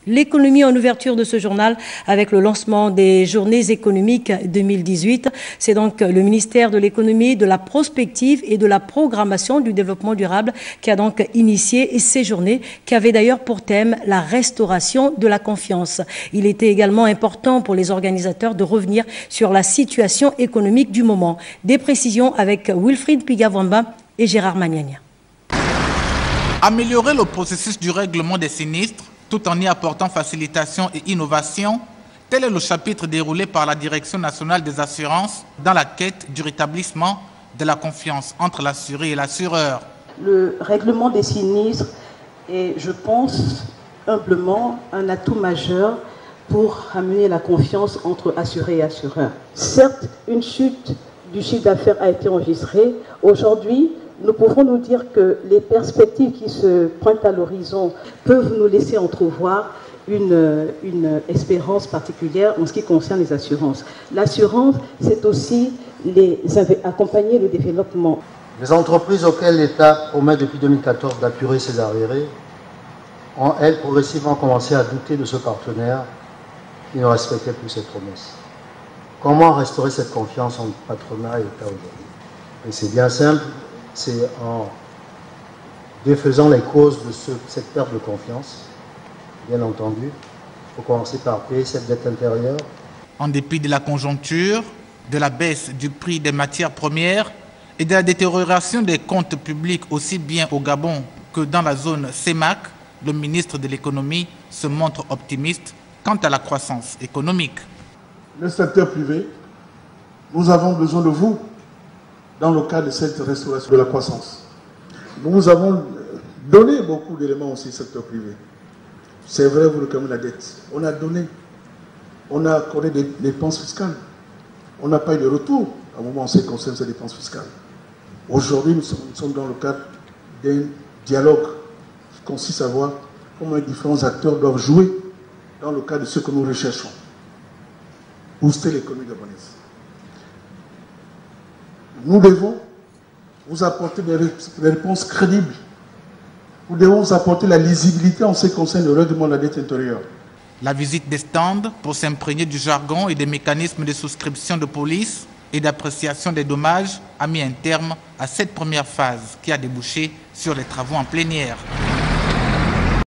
L'économie en ouverture de ce journal avec le lancement des journées économiques 2018. C'est donc le ministère de l'économie, de la prospective et de la programmation du développement durable qui a donc initié ces journées qui avaient d'ailleurs pour thème la restauration de la confiance. Il était également important pour les organisateurs de revenir sur la situation économique du moment. Des précisions avec Wilfried Pigavamba et Gérard Magnagna. Améliorer le processus du règlement des sinistres tout en y apportant facilitation et innovation, tel est le chapitre déroulé par la Direction nationale des assurances dans la quête du rétablissement de la confiance entre l'assuré et l'assureur. Le règlement des sinistres est, je pense, humblement un atout majeur pour ramener la confiance entre assurés et assureurs. Certes, une chute du chiffre d'affaires a été enregistrée. Aujourd'hui, nous pouvons nous dire que les perspectives qui se pointent à l'horizon peuvent nous laisser entrevoir une espérance particulière en ce qui concerne les assurances. L'assurance, c'est aussi accompagner le développement. Les entreprises auxquelles l'État promet depuis 2014 d'apurer ses arriérés ont, elles, progressivement commencé à douter de ce partenaire qui ne respectait plus ses promesses. Comment restaurer cette confiance entre patronat et État aujourd'hui? Et c'est bien simple. C'est en défaisant les causes de cette perte de confiance, bien entendu. Il faut commencer par payer cette dette intérieure. En dépit de la conjoncture, de la baisse du prix des matières premières et de la détérioration des comptes publics aussi bien au Gabon que dans la zone CEMAC, le ministre de l'économie se montre optimiste quant à la croissance économique. Le secteur privé, nous avons besoin de vous dans le cadre de cette restauration de la croissance. Nous avons donné beaucoup d'éléments aussi au secteur privé. C'est vrai, vous réclamez la dette. On a donné, on a accordé des dépenses fiscales. On n'a pas eu de retour à un moment en ce qui concerne ces dépenses fiscales. Aujourd'hui, nous sommes dans le cadre d'un dialogue qui consiste à voir comment les différents acteurs doivent jouer dans le cadre de ce que nous recherchons. Booster l'économie gabonaise. Nous devons vous apporter des réponses crédibles. Nous devons vous apporter la lisibilité en ce qui concerne le règlement de la dette intérieure. La visite des stands pour s'imprégner du jargon et des mécanismes de souscription de police et d'appréciation des dommages a mis un terme à cette première phase qui a débouché sur les travaux en plénière.